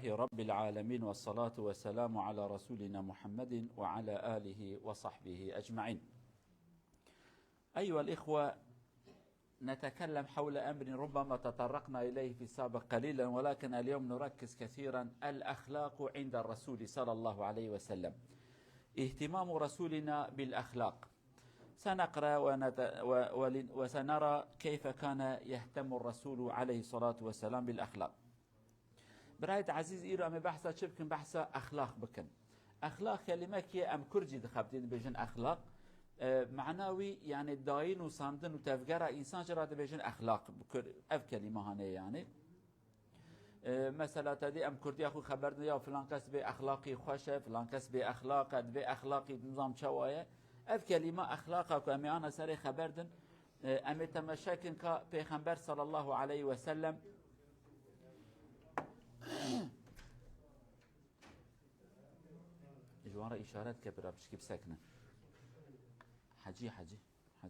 لله رب العالمين، والصلاة والسلام على رسولنا محمد وعلى آله وصحبه أجمعين. أيها الإخوة، نتكلم حول أمر ربما تطرقنا إليه في السابق قليلا، ولكن اليوم نركز كثيرا الأخلاق عند الرسول صلى الله عليه وسلم. اهتمام رسولنا بالأخلاق. سنقرأ وسنرى كيف كان يهتم الرسول عليه الصلاة والسلام بالأخلاق. برايت عزيز إيرو أمي بحثة شبكن بحثة أخلاق بكن. أخلاق كلمة كي أم كرجي دخبتين بيجن أخلاق معناوي يعني داين وصندن وتفجر إنسان جراد بيجن أخلاق أف كلمة هاني يعني مثلا تدي أم كردي أخو خبرنا يا فلان كس بأخلاقي خوشة، فلان كس بأخلاق بأخلاقي نظام شواية. أف كلمة أخلاقك أمي أنا سري خبردن أمي تمشاكن كبيغمبر صلى الله عليه وسلم جوارا إشارات كبيرة بشكي بسكنة حجي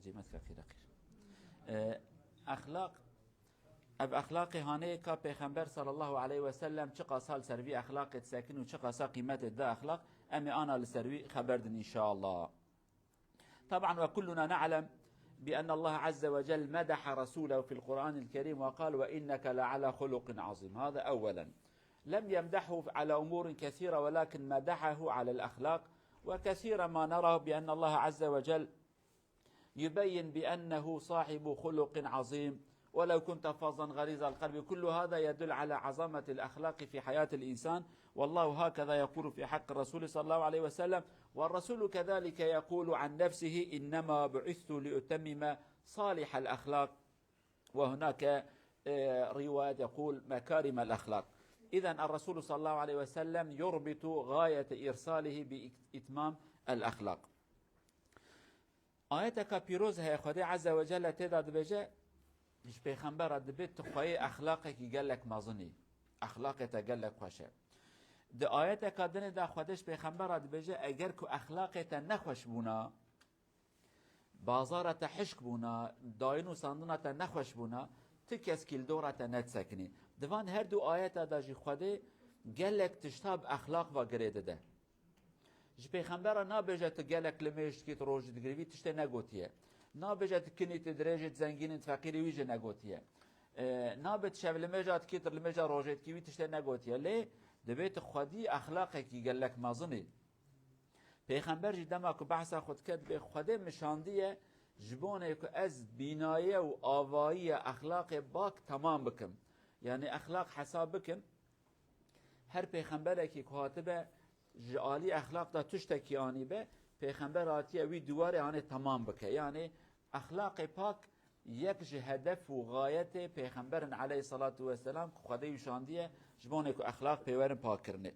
مسكا خير أخلاق أب أخلاقي هانيكا بيغمبر صلى الله عليه وسلم چقا سال سروي أخلاق تساكن وچقا سا قيمة دا أخلاق أمي أنا لسروي خبردن إن شاء الله. طبعا وكلنا نعلم بأن الله عز وجل مدح رسوله في القرآن الكريم وقال وإنك لعلى خلق عظيم. هذا أولا، لم يمدحه على أمور كثيرة ولكن مدحه على الأخلاق. وكثيرا ما نرى بأن الله عز وجل يبين بأنه صاحب خلق عظيم، ولو كنت فظا غليظ القلب. كل هذا يدل على عظمة الأخلاق في حياة الإنسان، والله هكذا يقول في حق الرسول صلى الله عليه وسلم. والرسول كذلك يقول عن نفسه إنما بعثت لأتمم صالح الأخلاق، وهناك رواية يقول مكارم الأخلاق. إذن الرسول صلى الله عليه وسلم يربط غاية إرساله بإتمام الأخلاق. آياتك بيروز هي خدي عز وجل تداد بجاء مش بيخنبر دبيت تخوي أخلاقك يقلك مازني أخلاقك تقلك خوشه. ده آياتك دني دا خدش بيخنبر دبجاء أجركو أخلاقك نخوش بونا، بازارة حشك بونا، داينو صندنة نخوش بونا، تكس كيل دورة نتسكني. دوان هر دو آيات داجي خوده قلك تشتاب أخلاق و قريده ده. جي بيخنبر نابجت قلك لميش كيت روج تقريبي تشتي نقوتيه، نابجت كني تدرجت زنجين فقيري ويجي نقوتيه، نابت شاف لميجات كيتر لميجا روجت كيوي تشتي نقوتيه. ليه؟ دبيت خودي أخلاقك يقلك مازني. بيخنبر جي دماغ بحثا خود كد بخوده مشانديه جبونه که از بینایه و آوایی اخلاق باک تمام بکم، یعنی اخلاق حساب بکم. هر پیغمبره که کاتبه جعالی اخلاق دا تشتکی آنی به پیغمبر آتیه وی دواره آنه تمام بکه، یعنی اخلاق پاک یک هدف و غایت پیغمبرن علیه الصلاة والسلام که خواده یشاندیه جبونه که اخلاق پیورن پاک کرنه.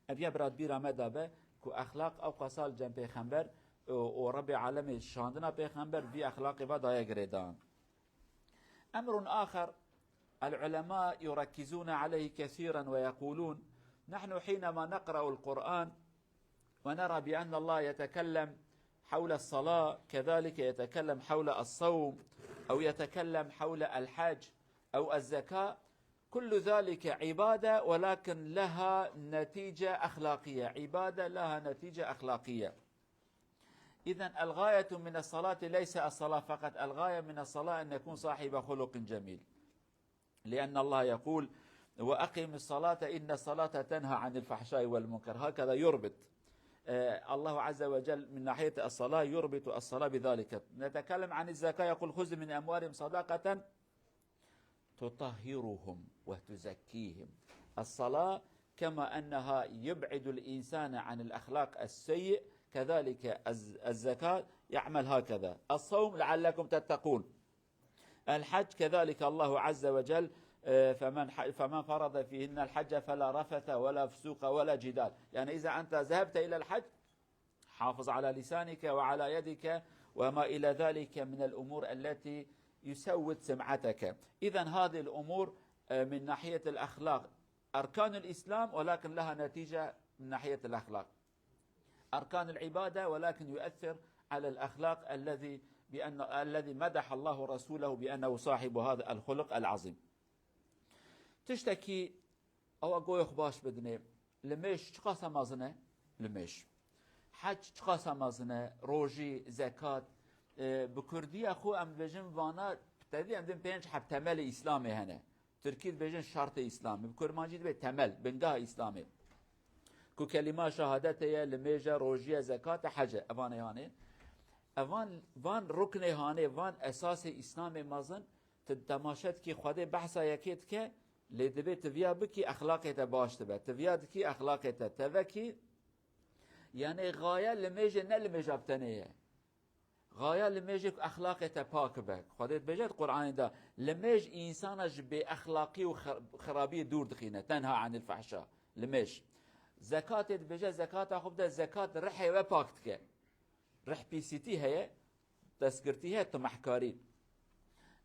ابیا براد بیر آمد دابه که اخلاق او قصال جن پیغمبر ورب عالم شاندنا بيخنبر في أخلاق وضايا قريدان. أمر آخر العلماء يركزون عليه كثيرا ويقولون نحن حينما نقرأ القرآن ونرى بأن الله يتكلم حول الصلاة، كذلك يتكلم حول الصوم أو يتكلم حول الحج أو الزكاة، كل ذلك عبادة ولكن لها نتيجة أخلاقية، عبادة لها نتيجة أخلاقية. إذن الغاية من الصلاة ليس الصلاة فقط، الغاية من الصلاة أن يكون صاحب خلق جميل، لأن الله يقول وأقم الصلاة إن الصلاة تنهى عن الفحشاء والمنكر. هكذا يربط الله عز وجل من ناحية الصلاة، يربط الصلاة بذلك. نتكلم عن الزكاة، يقول خذ من أموالهم صدقة تطهرهم وتزكيهم. الصلاة كما أنها يبعد الإنسان عن الأخلاق السيء، كذلك الزكاة يعمل هكذا. الصوم لعلكم تتقون. الحج كذلك الله عز وجل فمن فرض فيهن الحج فلا رفث ولا فسوق ولا جدال، يعني إذا أنت ذهبت إلى الحج حافظ على لسانك وعلى يدك وما إلى ذلك من الأمور التي يسود سمعتك. إذن هذه الأمور من ناحية الأخلاق أركان الإسلام، ولكن لها نتيجة من ناحية الأخلاق. أركان العبادة ولكن يؤثر على الأخلاق الذي مدح الله رسوله بأنه صاحب هذا الخلق العظيم. تشتكي او گوی باش بدنه لمش چقا سمازنه لمش حج چقا سمازنه روجی زکات بکردی خو ام بجن وانا تدی ام دم پنج حب تمل اسلامی هنه ترکید بجن شرط اسلامی بکرمانجی به تمل بنگاه اسلامی کو کلمه شهادت یا لمیجا روجی زکات حج اوان هانه وان رکن هانه وان اساس اسلام مازن تدماشت کی خود بحثا یکیت که لیدبه تویا بکی اخلاقیت باشت به تویا کی اخلاقیت توکی یعنی غایه لمیجا نه لمیجا بتنیه غایه لمیج اخلاقیت پاک به خودت بجد قرآن دا لمیج انسانش به اخلاقی و خرابی دور دخینه تنها عن الفحشاء لمیج زکات بجد زکات خوب ده زکات رحی و پاکت که رح پیسیتی هیه دستگرتی هیه تمحکاری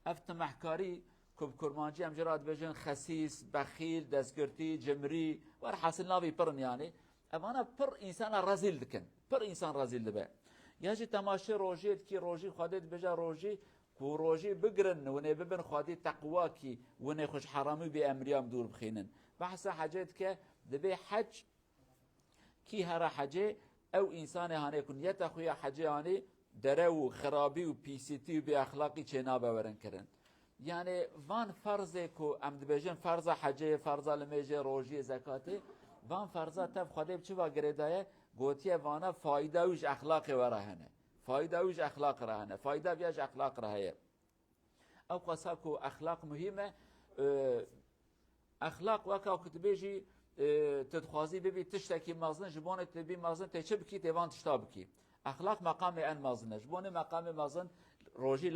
اف تمحکاری کب کرمانجی هم جراد بجن خسیس بخیل دستگرتی جمری ور حاصل ناوی پرن یعنی اوانا پر انسان رزیل دکن پر انسان رزیل دبه یاجی تماشی روجیت کی روجی خودت بجا روجی کو روجی بگرن ونه ببن خودی تقوا کی ونه خوش حرامی به امریام دور بخینن بحث حاجت که دبی حج کی هر حجه او انسان هانه کنیت خویا حجه هانه دره و خرابی و پیسیتی و بی اخلاقی چنا باورن کرن یعنی وان فرض کو ام دبیجن فرض حجه فرض لمیجه روجی زکاته وان فرضا تف خودی چه با گریدایه گوتیه وانا فایده ویش اخلاق ورهنه فایده ویش اخلاق رهنه فایده ویش اخلاق رهیه او قصا کو اخلاق مهمه اخلاق وکا کتبیجی تدخوازی ببی تشتکی مازن جبونه تبی مازن تچه بکی تیوان تشتا بکی اخلاق مقام ان مازنه جبونه مقام مازن روجی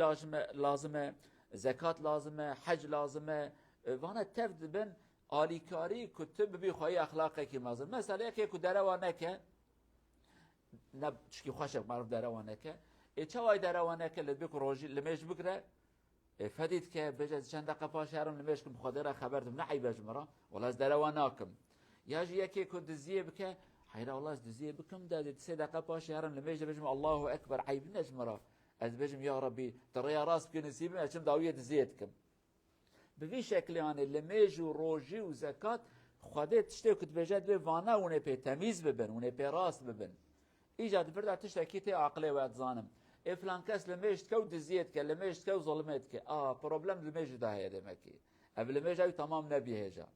لازمه زکات لازمه حج لازمه وانا تفد بن آلیکاری کتب بی خواهی اخلاقی که مازن مثلا یکی که دروانه که نب چکی خوشک معروف دروانه که چه وای دروانه که لدبک روجی لمیش بکره فدید که بجز چند دقیقه پاش هرم لمیش کم خودره خبرتم نعی بجمرا ولی از درواناکم یاجی یکی که دزیه بکه حیرا والله از دزیه بکم دادید 3 دقیقه پاش هرم لمیش بجم الله اکبر عیب نجمرا از بجم یا ربی تریا راس بکن نسیبم اچم داویه دزیت کم به شکل یعنی لمیج و روجی و زکات خودت تشتی کت بجد به وانا اونه پی تمیز ببن اونه پی راست ببن ایجاد برده تشتکی تی عقلی و اتزانم فلان کس لمیج تکو دزیت که لمیج تکو ظلمت که پروبلم لمیج ده هیده مکی اول لمیج اوی تمام نبی هیجا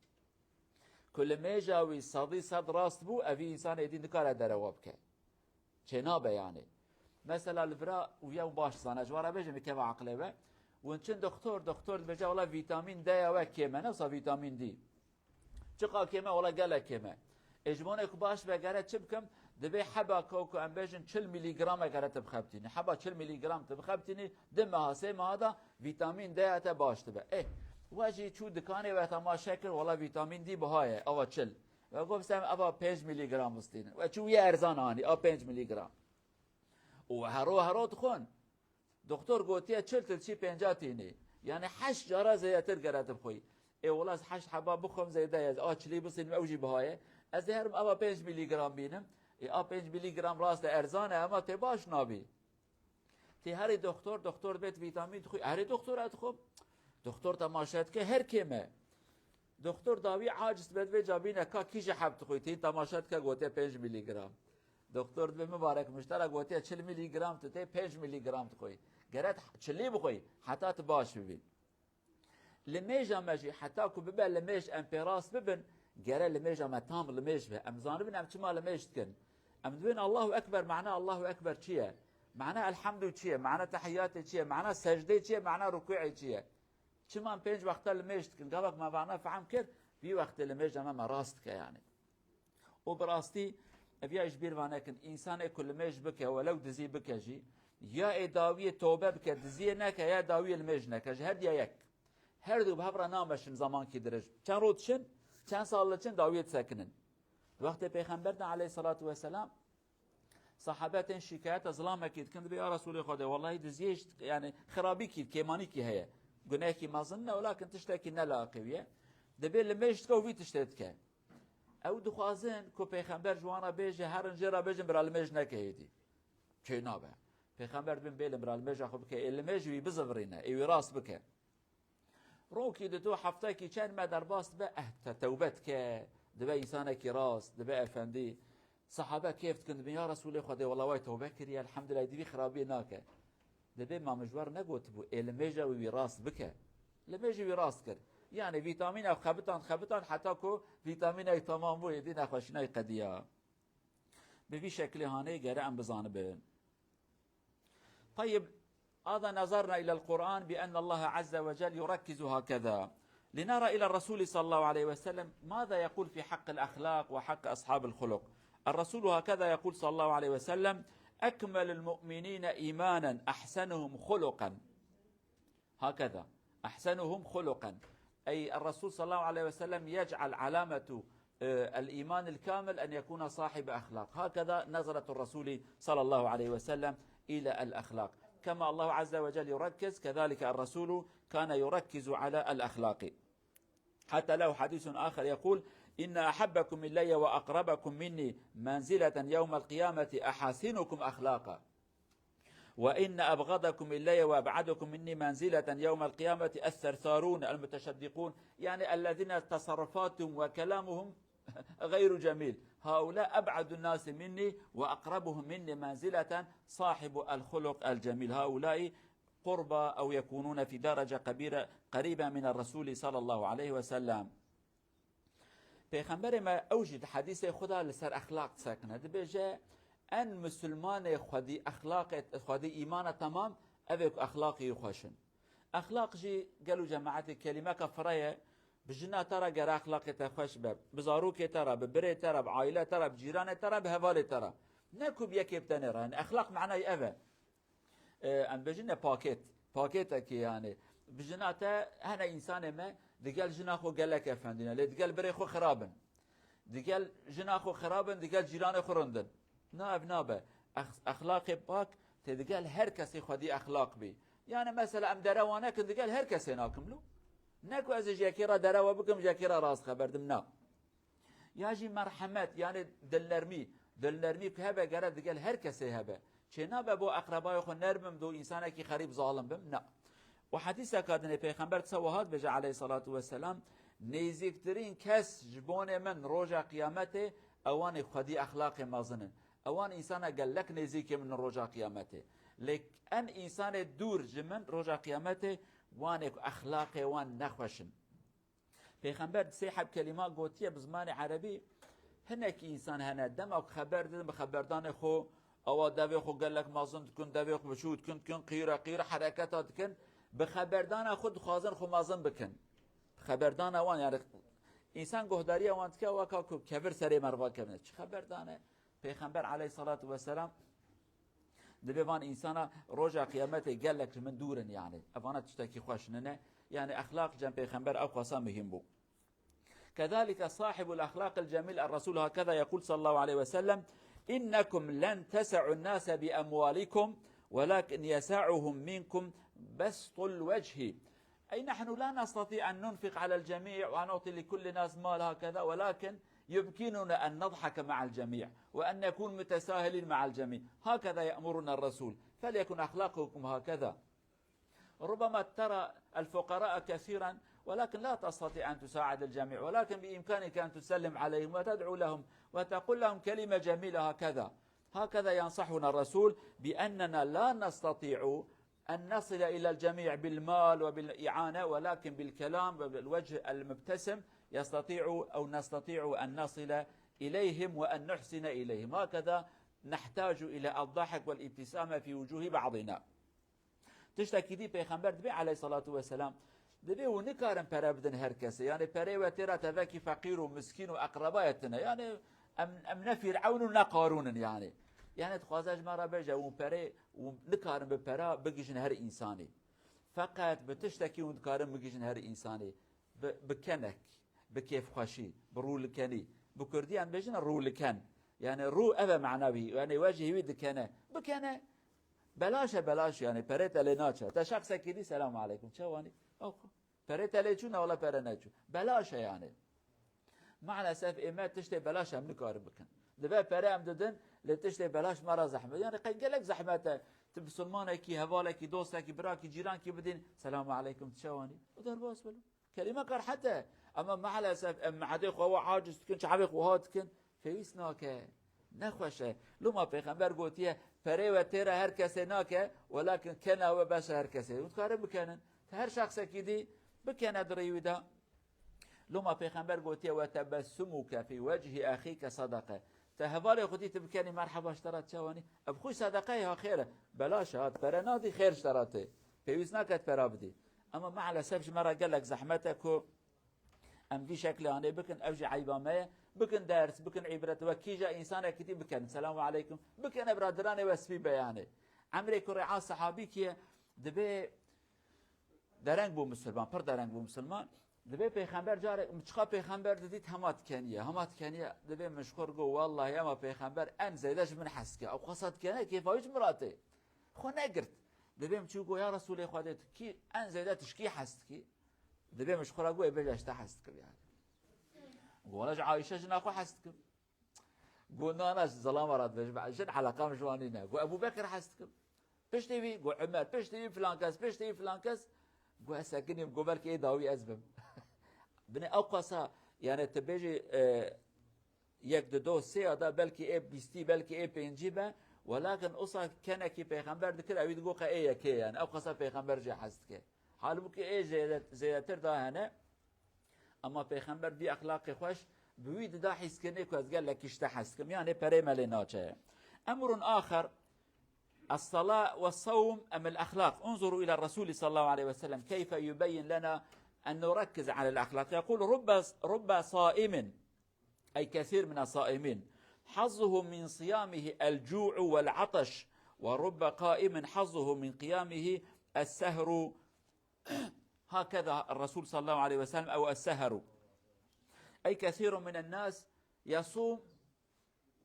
کل لمیج اوی صد راست بو اوی انسان ایدی نکاره درواب که چنابه یعنی مثلا البرا ویا باش زانه جواره بجم که عقلی و ونچن دکتر بجا ولا ویتامین د و کمه نه ویتامین دی چقا کمه ولا گله کمه اجمونه که باش بگره چه بکم دبی حبا کوکو ام بجن 40 میلی گرم اگر تبخبتینی حبا 40 میلی گرم تبخبتینی دم هاسه ما دا ویتامین د ات باش تبه واجی چو دکانه و تما شکل ولا ویتامین دی بهای او 40 و گفتم ابا 5 میلی گرم استین و چو یه ارزان آنی 5 میلی گرم و هرو تخون دکتر گوتیه 40 تا 50 تینی یعنی 8 جاره زیاتر گرات بخوی ای والله از 8 حبا بخوم زیاده از آچلی بسین اوجی بهای از هرم ابا 5 میلی گرم بینم ای 5 میلی گرم راست ارزانه اما تی باش نابی تی هر دکتر بیت ویتامین تخوی هر دکتر خوب دکتر تماشات که هر کیمه دکتر داوی عاجز بد و جابینه کا کیش حب تخوی تی تماشات که گوته 5 میلی گرم دکتر به مبارک مشترک گوته 40 میلی گرم تی 5 میلی گرم تخوی گرت چلی بخوی حتی باش ببین لمیج ماجی حتی کو ببل لمیج امپراس ببن گره لمیج ما تام لمیج به امزان ببین ام چما لمیج کن ام دوین الله اکبر معنی الله اکبر چیه معنی الحمد چیه معنی تحیات چیه معنی سجده چیه معنی رکوع چیه چما 5 وقت لمیج کن قبل ما معنی فهم کرد بی وقت لمیج ما راست که یعنی و براستی ابياش بير وانكن انسان كل ميج بك ولو دزي بكجي يا اداويه توبه بك دزي نك يا داويه الميج نك هر يك هر دو بهبر نامشن زمان کی درج چند روزشن چند سالچن داويه ساكنن وقت پیغمبر علیه الصلاه و السلام صحابتين شکایت ظلام اكيد كند يا رسول خدا والله دزيش يعني خرابي كي كيماني كي هي گناه کی مازن ولكن تشتكي نلاقيه دبي الميج کو وی تشتت او دخوازن کو پیغمبر جوانا بیجه هر انجرا بیجه برال میج نکهیدی چه نابه پیغمبر بین بیل برال میج خب که الميج وی بزورینه ای راست بکه روکی دو هفته کی چند ما در باست به توبت که دبه انسان کی راست دبه افندی صحابه کیف کند یا رسول خدا والله وای توبه کری الحمدلله دی خرابی ناکه دبه ما مجبور نگوت بو المجا وی راست بکه لمجا وی راست کرد يعني فيتامين او خبطان حتى كو فيتامين اي تمام بو يدي نخوشناي قديا بفي شكل هاني غير ام بزانبه. طيب هذا نظرنا الى القرآن بان الله عز وجل يركز هكذا لنرى الى الرسول صلى الله عليه وسلم ماذا يقول في حق الاخلاق وحق اصحاب الخلق. الرسول هكذا يقول صلى الله عليه وسلم اكمل المؤمنين ايمانا احسنهم خلقا هكذا احسنهم خلقا أي الرسول صلى الله عليه وسلم يجعل علامة الإيمان الكامل أن يكون صاحب أخلاق. هكذا نظرة الرسول صلى الله عليه وسلم إلى الأخلاق كما الله عز وجل يركز كذلك الرسول كان يركز على الأخلاق. حتى له حديث آخر يقول إن أحبكم إلي وأقربكم مني منزلة يوم القيامة أحاسنكم أخلاقا وإن أبغضكم إلي وأبعدكم مني منزلة يوم القيامة الثرثارون المتشدقون يعني الذين تصرفاتهم وكلامهم غير جميل هؤلاء أبعد الناس مني وأقربهم مني منزلة صاحب الخلق الجميل هؤلاء قربى أو يكونون في درجة قريبة من الرسول صلى الله عليه وسلم. پیغمبر ما اوجد حدیث خدا لسر اخلاق سکنه دبیجه ان مسلمان خودی اخلاق خودی ایمان تمام اوک اخلاقی خوشن اخلاق جی قالوا جماعت کلمه کفره بجنا ترى گر اخلاق تخوش به بزاروک ترى ببره ترى بعائله ترى بجيران ترى بهوال ترى نكو بيك بتنران اخلاق معناه اوه ام بجنا باكيت کی يعني بجنا تا هنا انسان ما دقال جناخو قال لك افندنا لي دقال بري خو خرابن دقال جناخو خرابن دقال جيران خرندن نابه اخلاق باك تدقال هر کسی خودی اخلاق بی يعني مثلا ام دروانه كن دقال هر کسی ناكملو نكو از جاكيرا دروا بكم جاكيرا راس خبردم نا ياجي مرحمت يعني دلنرمي كهبه قرا دقال هر کسی هبه چنا بو اقربای خو نرمم دو انسان کی خريب ظالم بم نا وحديث كادن پیغمبر تسوهات بجا عليه الصلاة والسلام نيزيكترين كس جبون من روجا قيامته اوان خدي اخلاق مازنن اوان انسان قال لك نزيك من رجا قيامته لك ان انسان دور جمن رجا قيامته وان اخلاق وان نخوشن پیغمبر سيحب كلمات قوتيه بزمان عربي هناك انسان هنا دمك خبر دم خبردان خو او دوي خو قال لك مازن تكون دوي خو بشوت كن قيره حركات كن بخبردان خود خوازن خو مازن بكن خبردان وان يعني انسان گهداری وانت که وکا کبر سری مروا کنه چه خبردانه پیغمبر علیه الصلاة والسلام دبیوان انسان روزا قیامت قال لك من دورن يعني افانا تشتكي خوشننه يعني اخلاق جنب پیغمبر او قسم مهم بو. كذلك صاحب الاخلاق الجميل الرسول هكذا يقول صلى الله عليه وسلم انكم لن تسعوا الناس باموالكم ولكن يسعهم منكم بسط الوجه أي نحن لا نستطيع أن ننفق على الجميع ونعطي لكل ناس مال هكذا ولكن يمكننا أن نضحك مع الجميع وأن نكون متساهلين مع الجميع هكذا يأمرنا الرسول فليكن أخلاقكم هكذا. ربما ترى الفقراء كثيرا ولكن لا تستطيع أن تساعد الجميع ولكن بإمكانك أن تسلم عليهم وتدعو لهم وتقول لهم كلمة جميلة هكذا ينصحنا الرسول بأننا لا نستطيع أن نصل إلى الجميع بالمال وبالإعانة ولكن بالكلام وبالوجه المبتسم نستطيع أن نصل إليهم وأن نحسن إليهم هكذا نحتاج إلى الضحك والابتسامة في وجوه بعضنا. تشتكي دي پیغمبر دبي عليه الصلاة والسلام دبي ونكارن پره بدن هر کسی يعني پره و تیرا تفاكي فقير ومسكين وأقربايتنا يعني أم نفرعون ونقارون يعني تخوازج مرة بجا ومپره ونكارن بپره بگیشن هر إنساني فقط بتشتكي ونكارن بگیشن هر إنساني بكنك بكيف خوشي برولكني بكردي عن بجن الرولكن يعني رو أبا معنوي يعني وجهي ويد كنه بكنه بلاش يعني پرت لناچه تا شخص كدي سلام عليكم چواني اوكو پرت لچون ولا پر نچو بلاش يعني مع الاسف اما تشتي بلاش هم نكار بكن دبا پر هم ددن لتشتي بلاش مرا زحمه يعني قال لك زحمته بسلمانکی هوالکی دوستکی براکی جیرانکی بدین سلام علیکم تشوانی ودار باس بلو كلمة قرحته أما مع الأسف أما عدي خوا عاجز تكن شعبي خوات كن فيس ناكه نخوشه لو ما پیغمبر گوتیه پره و تیره هر کسی ناکه ولكن کنه و بس هر کسی اون کاره بکنن هر شخص کیدی بکنه دریویدا لو ما پیغمبر گوتیه و تبسمك في وجه اخيك صدقه تهوال خودی تبکنی مرحبا اشترات شوانی اب خوش صدقه ها خیره بلاش هات پره نادی خیر اشتراته فيس ناكت پره بدی اما مع الاسف مرة قال لك زحمتك ام في شكل انا بكن اوجي عيبامه بكن درس بكن عبرة وكيجا انسان كتير بكن السلام عليكم بكن برادراني واسفي بياني عمري كرعا صحابي كي دبي درنگ بو مسلمان پر درنگ بو مسلمان دبي پیغمبر جار مشخا پیغمبر ديت همات كانيه دبي مشكور جو والله يا ما پیغمبر ان زيدش من حسكه او قصد كانه كيف هيش مراتي خو نقرت دبي چوگو یا رسول خودت کی ان زیادتش کی هست کی دبي مشخورا گو بجاش تا هست کی يعني قولش عائشه جنا خو هست کی قلنا انا ظلام راد بج بعد حلقه مشوانينا قو ابو بكر هست کی پشتی بی قو عمر پشتی بی فلان کس قو ساكني قو بالك ايه داوي ازبم بني اوقصا يعني تبيجي یک دو سه ادا بلکه ای بیستی بلکه ای پنجی با ولكن اصلا كان كي پیغمبر ذكر اوید گو ايه كي يعني او قصا پیغمبر جه هست که حال بو که ای زیادتر دا هنه اما پیغمبر بی اخلاق خوش بوید دا حس کنه که از قال لك اشته هست کم يعني پره مليناچه امر آخر الصلاة والصوم ام الاخلاق انظروا الى الرسول صلى الله عليه وسلم كيف يبين لنا ان نركز على الاخلاق يقول رب صائم اي كثير من الصائمين حظه من صيامه الجوع والعطش ورب قائم حظه من قيامه السهر هكذا الرسول صلى الله عليه وسلم أو السهر أي كثير من الناس يصوم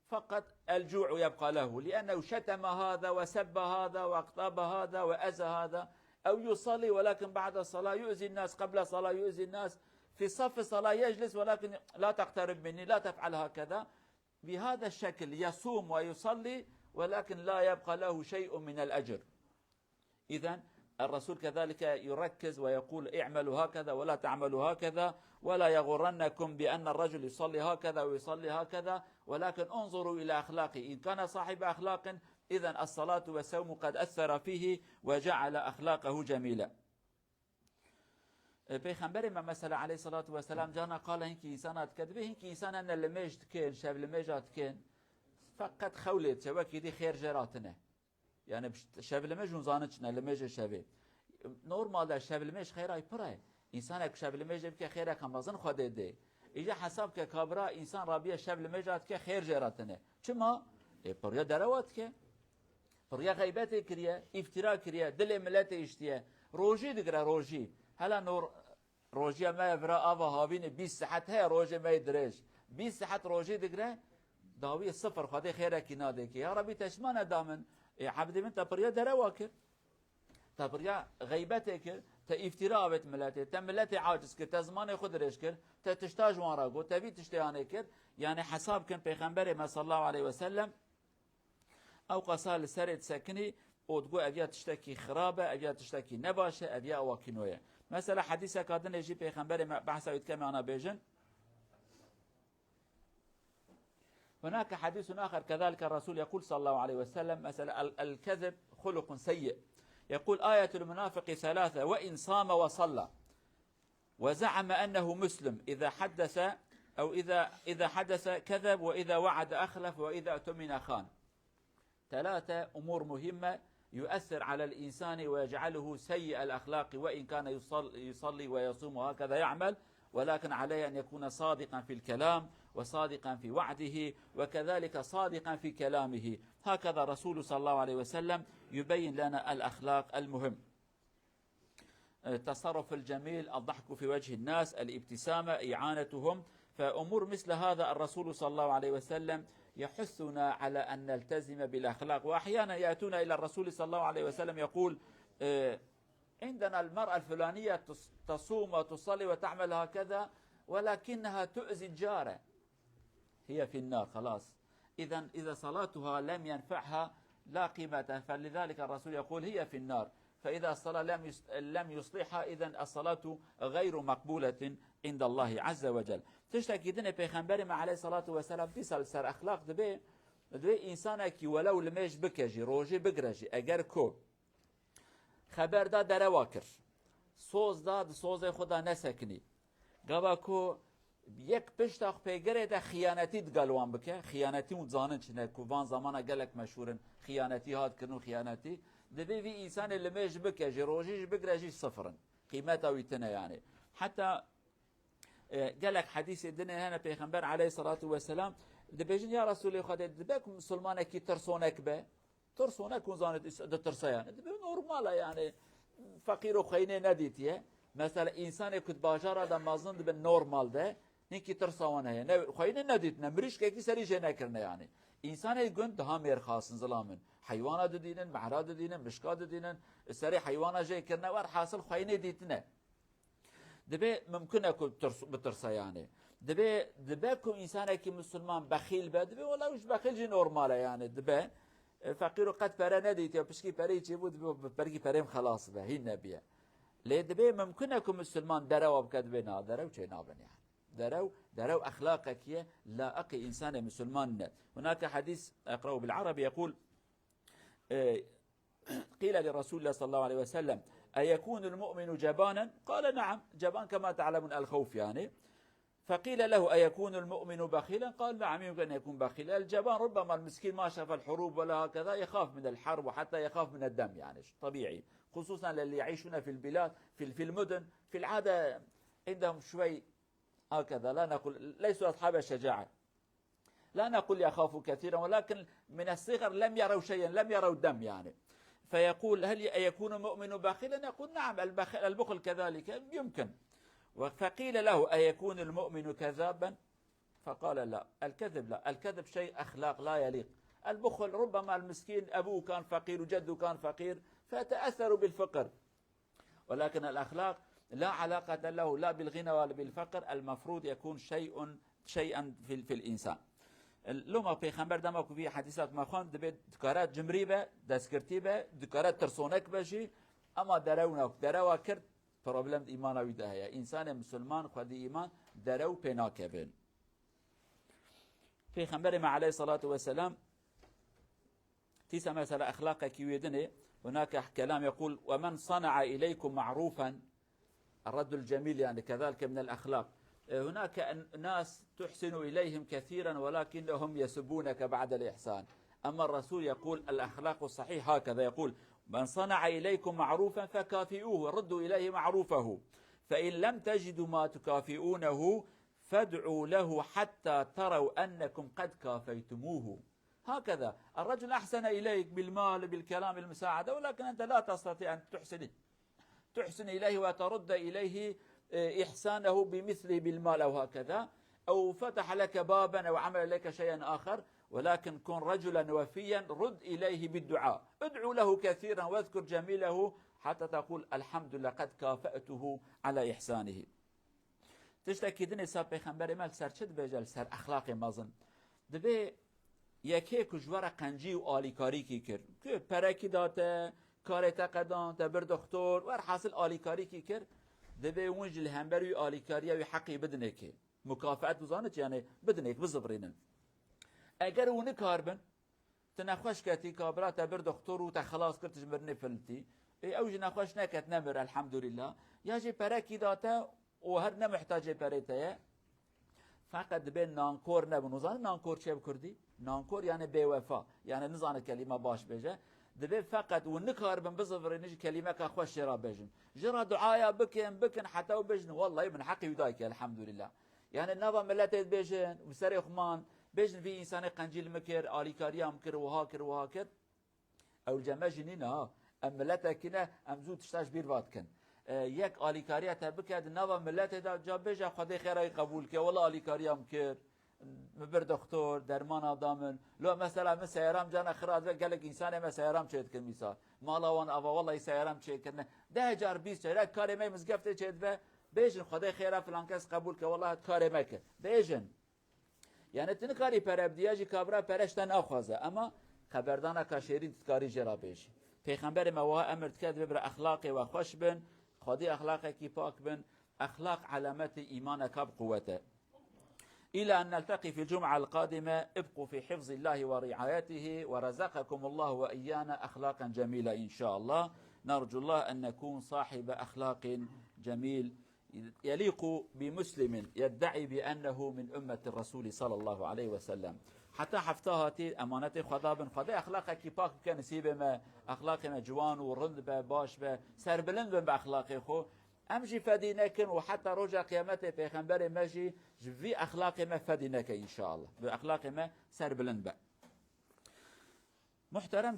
فقط الجوع يبقى له لأنه شتم هذا وسب هذا واغتاب هذا وأذى هذا أو يصلي ولكن بعد الصلاة يؤذي الناس قبل الصلاة يؤذي الناس في صف الصلاة يجلس ولكن لا تقترب مني لا تفعل هكذا بهذا الشكل يصوم ويصلي ولكن لا يبقى له شيء من الأجر إذن الرسول كذلك يركز ويقول اعملوا هكذا ولا تعملوا هكذا ولا يغرنكم بأن الرجل يصلي هكذا ويصلي هكذا ولكن انظروا إلى أخلاقه إن كان صاحب أخلاق إذن الصلاة والصوم قد أثر فيه وجعل أخلاقه جميلة پیغمبر ما مثلا علیه الصلاة والسلام جانا قال هنك انسانات كذبه هنك انسان ان لميج تكين شاب لميجات تكين فقط خولت شوكي دي خير جراتنا يعني شاب لميج نزانتنا لميج شابه نورمال شاب لميج خيراي براي انسانك شاب لميج بك خيرك هم وزن خود ده اجا حساب ككابرا انسان رابيه شاب لميجات ك خير جراتنا چما بريا دروات ك بريا غيبت كريا افتراء كريا دل ملت اشتيه روجي دغرا روجي هلا نور روجي ما يبرا ابا هابين 20 ساعت هي روجي ما يدريش 20 ساعت روجي دغرا داوي صفر خدي خيرك نادك يا ربي تشمانه دامن عبد من تبريا درواك تبريا غيبتك تافتراء بت ملته تملته عاجز كر تزمان خود ريش كر تشتاج وارا جو تبي تشتيانه كر يعني حساب كان پیغمبر ما صلى الله عليه وسلم او قصال سرت سكني وتقو ابيا تشتكي خرابه ابيا تشتكي نباشه ابيا واكنويه مثلا حديثه كادن يجي پیغمبر بحث يتكلم انا بيجن هناك حديث آخر كذلك الرسول يقول صلى الله عليه وسلم مثلا الكذب خلق سيء يقول آية المنافق 3 وإن صام وصلى وزعم أنه مسلم إذا حدث أو إذا حدث كذب وإذا وعد أخلف وإذا اؤتمن خان 3 أمور مهمة يؤثر على الإنسان ويجعله سيء الأخلاق وإن كان يصلي ويصوم وهكذا يعمل ولكن عليه أن يكون صادقا في الكلام وصادقا في وعده وكذلك صادقا في كلامه هكذا رسول صلى الله عليه وسلم يبين لنا الأخلاق المهم التصرف الجميل الضحك في وجه الناس الابتسامة إعانتهم فأمور مثل هذا الرسول صلى الله عليه وسلم يحثنا على أن نلتزم بالأخلاق وأحيانا يأتون إلى الرسول صلى الله عليه وسلم يقول عندنا المرأة الفلانية تصوم وتصلي وتعمل هكذا ولكنها تؤذي الجارة هي في النار خلاص إذا صلاتها لم ينفعها لا قيمة، فلذلك الرسول يقول هي في النار، فإذا الصلاة لم يصلحها إذن الصلاة غير مقبولة عند الله عز وجل. تشتكي دنيا پیغمبر ما عليه الصلاة والسلام تسأل سر أخلاق دبي إنسانك ولو لميش بكجي روجي بقرجي أجر كو خبر دا درواكر سوز داد سوز خدا نسکنی گوا کو یک پشتاق پیگره دا خیانتی دگلوان بکه خیانتی اون زانن چنه کو وان زمانه گلک مشهورن خیانتی هاد کرنو خیانتی دبی وی انسان لمش بکه جروجیش بگرجیش صفرن قیمتا ویتنه يعني حتى گلک حدیث دنه هنا پیغمبر علیه الصلاة والسلام دبیجن یا رسول خدا دبک مسلمانه کی ترسونک به ترسونک اون زانت ترسیان دبی نورماله يعني فقیر و خینه ندیتیه مثلا انسان کد باجارا دا مازن دبی نورمال ده نيكي ترسوانه نه خاين نديت نمريش كي سريش نكرنا يعني انسان يقول ده مير خاص ظلامن حيوانات دينن معراض دينن مشكات دينن سري حيوانات جاي كرنا ور حاصل خاين ديتنا دبي ممكن اكو بترسا يعني دبي انسان كي مسلمان بخيل دبي ولا مش بخيل جي نورمال يعني دبي فقير قد فرا نديت يا بشكي فري جي بود بركي فريم خلاص به هي النبي ليه دبي ممكن اكو مسلمان دروا بكدبي نادروا وشي نابن يعني درو أخلاقك لا أقي إنسان مسلمان. هناك حديث أقرأه بالعربي يقول قيل لرسول الله صلى الله عليه وسلم أيكون المؤمن جبانا؟ قال نعم جبان كما تعلمون الخوف يعني. فقيل له أيكون المؤمن بخيلا؟ قال نعم يمكن أن يكون بخيلا. الجبان ربما المسكين ما شاف الحروب ولا هكذا يخاف من الحرب وحتى يخاف من الدم يعني طبيعي خصوصا للي يعيشون في البلاد في المدن في العادة عندهم شوي هكذا لا نقول ليسوا أصحاب الشجاعة لا نقول يخافوا كثيرا ولكن من الصغر لم يروا شيئا لم يروا الدم يعني فيقول هل يكون المؤمن بخيلا؟ يقول نعم البخل كذلك يمكن. فقيل له أيكون المؤمن كذابا؟ فقال لا الكذب لا الكذب شيء أخلاق لا يليق. البخل ربما المسكين أبوه كان فقير وجده كان فقير فتأثروا بالفقر ولكن الأخلاق لا علاقة له لا بالغنى ولا بالفقر المفروض يكون شيئا في الإنسان. لما پیغمبر دما کو في حدیثات ما خوان دبی دکارات جمری به دستگرتی به دکارات ترسونک بشی اما درو کرد پروبلم ایمانوی ده هيا انسان مسلمان خودی ایمان درو پناکبن. پیغمبر ما عليه الصلاة والسلام تيسا مثلا أخلاق كيويدنه هناك كلام يقول ومن صنع إليكم معروفا الرد الجميل يعني كذلك من الأخلاق. هناك ناس تحسن إليهم كثيرا ولكنهم يسبونك بعد الإحسان أما الرسول يقول الأخلاق الصحيح هكذا يقول من صنع إليكم معروفا فكافئوه ردوا إليه معروفه فإن لم تجدوا ما تكافئونه فادعوا له حتى تروا أنكم قد كافيتموه. هكذا الرجل أحسن إليك بالمال بالكلام المساعدة ولكن أنت لا تستطيع أن تحسن إليه وترد إليه إحسانه بمثله بالمال أو هكذا أو فتح لك بابا أو عمل لك شيئا آخر ولكن كن رجلا وفيا رد إليه بالدعاء ادعو له كثيرا واذكر جميله حتى تقول الحمد لله قد كافأته على إحسانه. تشتكي دني ساب پیغمبر مال سر چد بجل سر أخلاق مازن دبي یکی کجوار قنجی و آلیکاری کی کرد که پرکی داته کارتا قدان تبر دکتر ور حاصل آلیکاری کی کرد دبی اونج الهمبری آلیکاری و حقی بدنه که مکافات بزانت یعنی بدنه که بزبرینن اگر اون کاربن تنخوش کتی کابرا تبر دکتر و تخلاص کرتش مرنه فلتی اوج نخوش نکت نمر الحمدلله یا جی پرکی داته و هر نمحتاج پرته فقط بین نانکور نبون وزان نانکور چه بکردی؟ نانکور یعنی بیوفا یعنی نزان کلمه باش بجه دبی فقط و نکار بن بزفرینش کلمه که خوش جرا بجن جرا دعایا بکن حتی و بجن والله من حقی ودایک الحمدلله یعنی نوا ملت بجن و سر خمان بجن في انسان قنجیل مکر آلیکاری هم کر و ها کر او جمع جنینا ام ملت کنه ام زود تشتاش بیر واد کن یک آلیکاری تا بکرد نوا ملت دا جا بجا خدای خیرای قبول که والله آلیکاری هم کرد مبر دکتر درمان آدامن لو مثلا سیارم جان خراد و گلک انسان ما سیارم چید کن مثال مالا وان اوا والله سیارم چید کن 10,000 چید کار ما مزگفت چید به بیجن خدای خیره فلان کس قبول که والله کار ما که بیجن یعنی تن کاری پر ابدیاجی کابرا پرشتن اخوازه اما خبردانا كشيرين تكاري جرا بيشي پیغمبر موها امر کرد ببر اخلاق و خوش بن خودی اخلاق کی پاک بن اخلاق علامات ایمان کب قوته إلى أن نلتقي في الجمعة القادمة ابقوا في حفظ الله ورعايته ورزقكم الله وإيانا أخلاقا جميلة إن شاء الله نرجو الله أن نكون صاحب أخلاق جميل يليق بمسلم يدعي بأنه من أمة الرسول صلى الله عليه وسلم حتى حفتاهاتي أمانة خدا بن خدا أخلاق كي باك كان سيبه ما أخلاق ما جوان ورند با باش با سربلند بأخلاق خو امجي فدينك وحتى رجع قيامته پیغمبر مجي في اخلاق ما فدينك ان شاء الله باخلاق ما سربلند با محترم